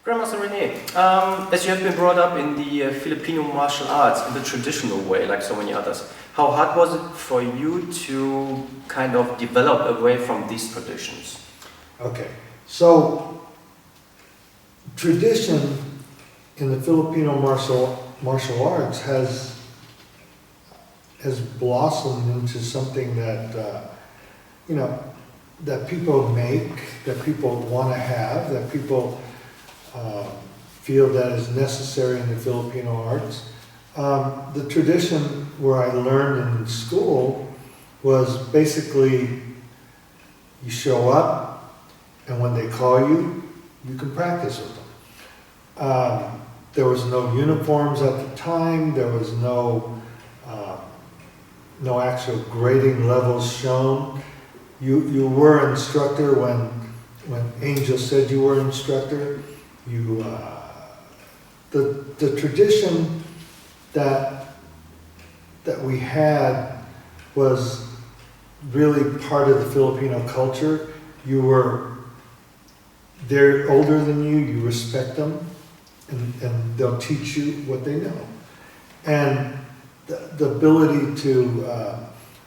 Grandmaster Rene, as you have been brought up in the Filipino martial arts in the traditional way, like so many others, how hard was it for you to kind of develop away from these traditions? Okay, so tradition in the Filipino martial arts has blossomed into something that that people make, that people want to have, that people feel that is necessary in the Filipino arts. The tradition where I learned in school was basically you show up, and when they call you, you can practice with them. There was no uniforms at the time. There was no actual grading levels shown. You were an instructor when Angel said you were an instructor. The tradition that we had was really part of the Filipino culture. They're older than you, you respect them, and they'll teach you what they know. And the ability to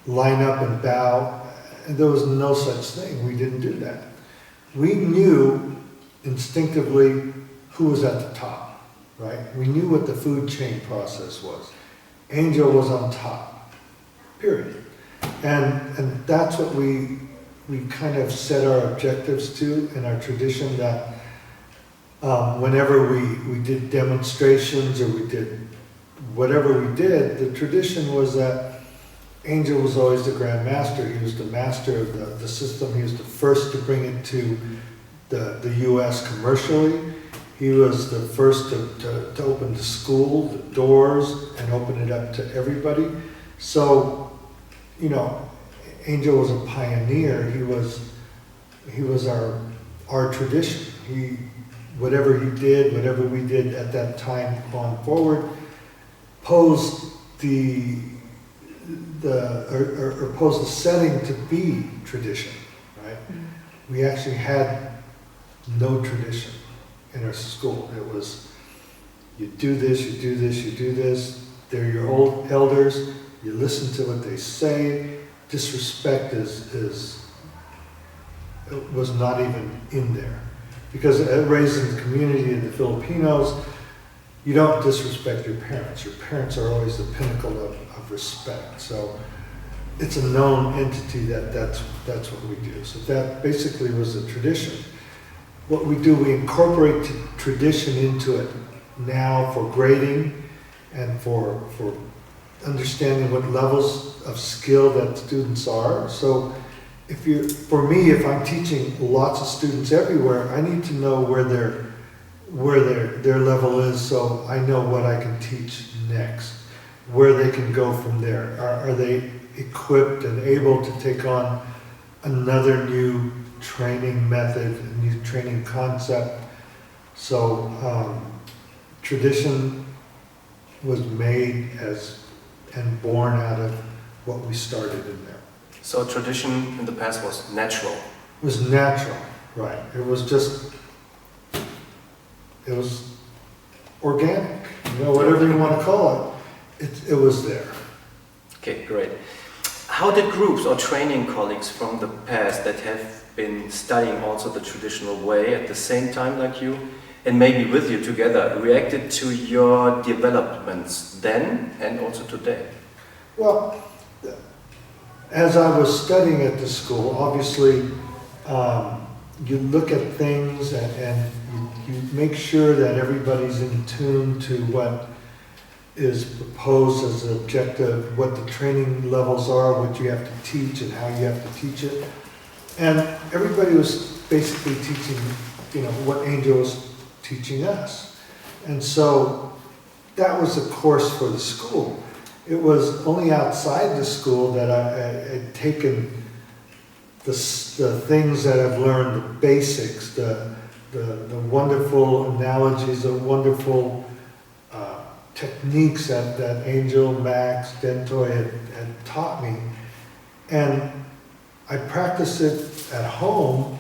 line up and bow, there was no such thing. We didn't do that. We knew instinctively who was at the top, right? We knew what the food chain process was. Angel was on top, period. And that's what we kind of set our objectives to in our tradition, that whenever we did demonstrations or we did whatever we did, the tradition was that Angel was always the Grand Master. He was the master of the system. He was the first to bring it to the U.S. commercially. He was the first to open the school, the doors, and open it up to everybody. So, Angel was a pioneer. He was our tradition. Whatever he did, whatever we did at that time going forward, posed the setting to be tradition, right? Mm-hmm. We actually had no tradition in our school. It was, you do this, you do this, you do this. They're your old elders. You listen to what they say. Disrespect was not even in there. Because raised in the community of the Filipinos, you don't disrespect your parents. Your parents are always the pinnacle of respect. So it's a known entity that's what we do. So that basically was a tradition. What we do, we incorporate tradition into it now for grading and for understanding what levels of skill that students are. So for me, if I'm teaching lots of students everywhere, I need to know where their level is, so I know what I can teach next, where they can go from there. Are they equipped and able to take on another new training method, a new training concept? So tradition was made and born out of what we started in there. So tradition in the past was natural? It was natural, right. It was organic, whatever you want to call it, it was there. Okay, great. How did groups or training colleagues from the past that have been studying also the traditional way at the same time like you, and maybe with you together, reacted to your developments then and also today? Well, as I was studying at the school, obviously you look at things and you make sure that everybody's in tune to what is proposed as an objective, what the training levels are, what you have to teach and how you have to teach it. And everybody was basically teaching, what Angel was teaching us. And so that was the course for the school. It was only outside the school that I had taken the things that I've learned, the basics, the wonderful analogies, the wonderful techniques that Angel, Max, Dentoy had taught me. And I practice it at home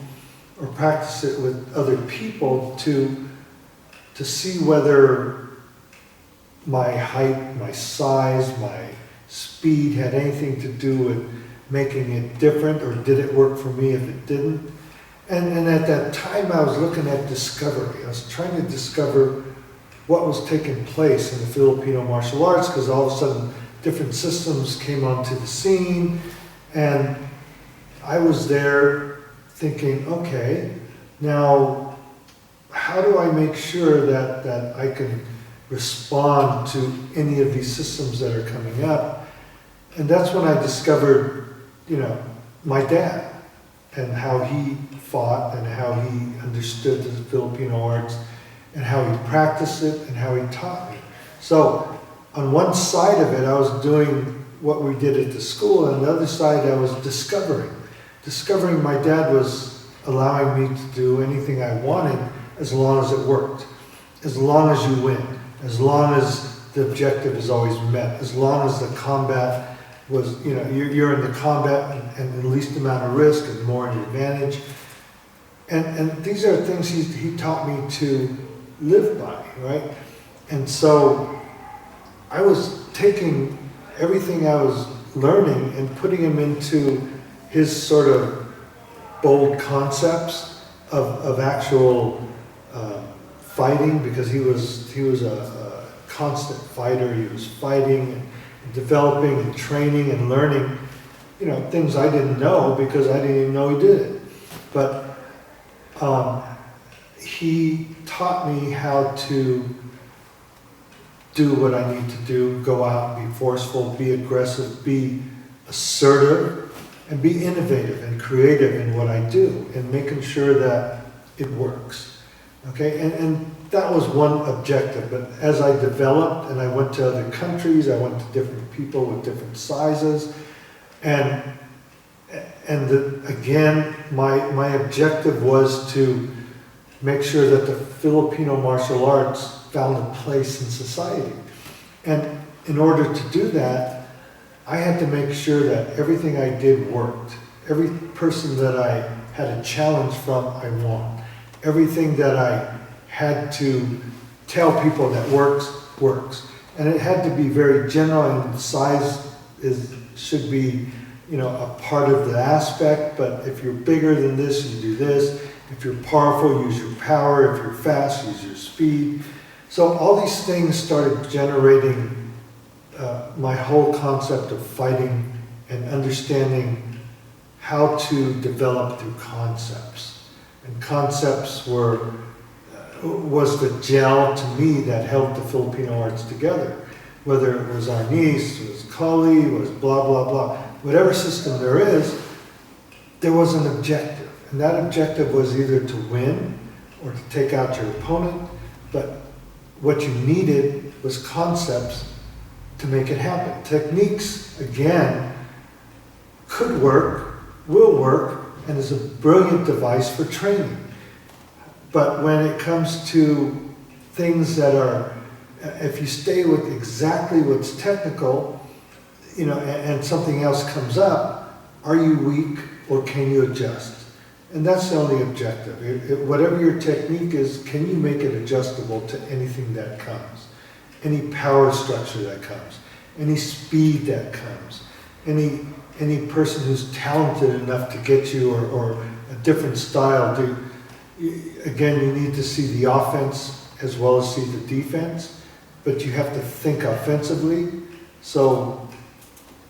or practice it with other people to to see whether my height, my size, my speed had anything to do with making it different, or did it work for me if it didn't? And at that time I was looking at discovery. I was trying to discover what was taking place in the Filipino martial arts, because all of a sudden different systems came onto the scene, and I was there thinking, okay, now how do I make sure that I can respond to any of these systems that are coming up? And that's when I discovered, my dad, and how he fought and how he understood the Filipino arts and how he practiced it and how he taught me. So on one side of it, I was doing what we did at the school, and on the other side, I was discovering. Discovering my dad was allowing me to do anything I wanted as long as it worked, as long as you win, as long as the objective is always met, as long as the combat was, you're in the combat and the least amount of risk and more an advantage. And these are things he taught me to live by, right? And so I was taking everything I was learning and putting them into his sort of bold concepts of actual fighting, because he was a constant fighter. He was fighting and developing and training and learning, things I didn't know because I didn't even know he did it. But he taught me how to do what I need to do, go out, be forceful, be aggressive, be assertive, and be innovative and creative in what I do, and making sure that it works. Okay, and that was one objective. But as I developed and I went to other countries, I went to different people with different sizes, and again, my objective was to make sure that the Filipino martial arts found a place in society. And in order to do that, I had to make sure that everything I did worked. Every person that I had a challenge from, I won. Everything that I had to tell people that works. And it had to be very general, and size should be, a part of the aspect, but if you're bigger than this, you do this. If you're powerful, use your power. If you're fast, use your speed. So all these things started generating my whole concept of fighting and understanding how to develop through concepts. And concepts was the gel to me that held the Filipino arts together. Whether it was Arnis, it was Kali, it was blah, blah, blah. Whatever system there is, there was an objective. And that objective was either to win or to take out your opponent. But what you needed was concepts to make it happen. Techniques, again, could work, will work, and is a brilliant device for training. But when it comes to things that are, if you stay with exactly what's technical, and something else comes up, are you weak or can you adjust? And that's the only objective. Whatever your technique is, can you make it adjustable to anything that comes? Any power structure that comes, any speed that comes, any person who's talented enough to get you, or a different style. Again, you need to see the offense as well as see the defense, but you have to think offensively, so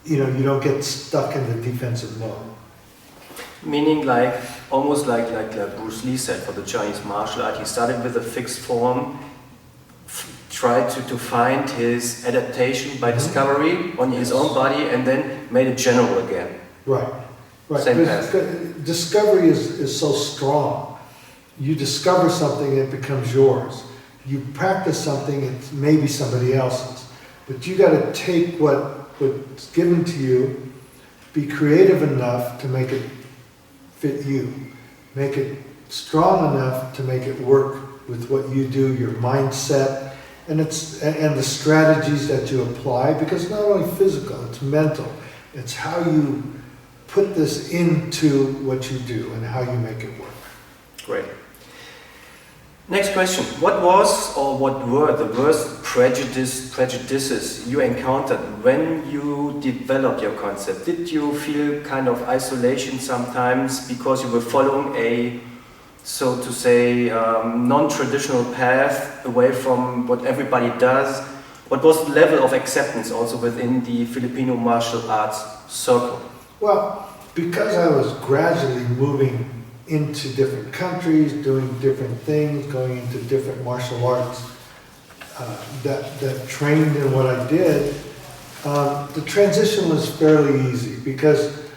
you don't get stuck in the defensive mode. Meaning almost like Bruce Lee said for the Chinese martial art, he started with a fixed form, tried to find his adaptation by discovery on his own body, and then made it general again. Right. Same path. Discovery is so strong. You discover something, it becomes yours. You practice something, it's maybe somebody else's. But you got to take what's given to you, be creative enough to make it fit you. Make it strong enough to make it work with what you do, your mindset, and the strategies that you apply, because it's not only physical, it's mental. It's how you put this into what you do and how you make it work. Great. Next question. What was or what were the worst prejudices you encountered when you developed your concept? Did you feel kind of isolation sometimes because you were following a, so to say, non-traditional path away from what everybody does? What was the level of acceptance also within the Filipino martial arts circle? Well, because I was gradually moving into different countries, doing different things, going into different martial arts that trained in what I did, the transition was fairly easy because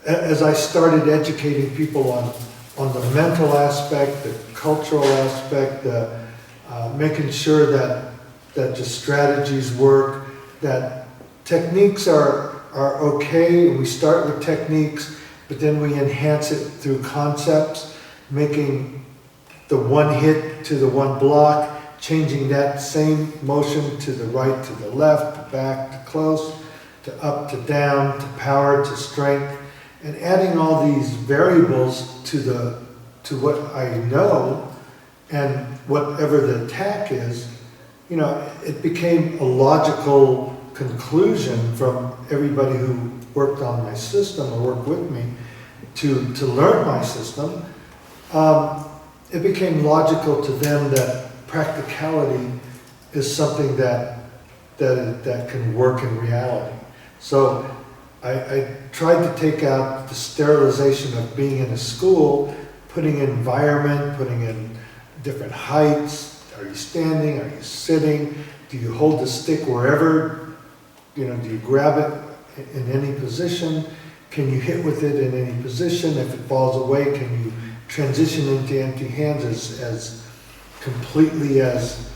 as I started educating people on the mental aspect, the cultural aspect, making sure that the strategies work, that techniques are okay. We start with techniques, but then we enhance it through concepts, making the one hit to the one block, changing that same motion to the right, to the left, to back, to close, to up, to down, to power, to strength, and adding all these variables to what I know and whatever the attack is. You know, it became a logical conclusion from everybody who worked on my system or worked with me to learn my system. It became logical to them that practicality is something that can work in reality. So I tried to take out the sterilization of being in a school, putting in environment, putting in different heights. Are you standing? Are you sitting? Do you hold the stick wherever? You know, do you grab it in any position? Can you hit with it in any position? If it falls away, can you transition into empty hands as completely as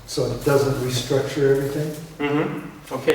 so it doesn't restructure everything? Mm-hmm. Okay.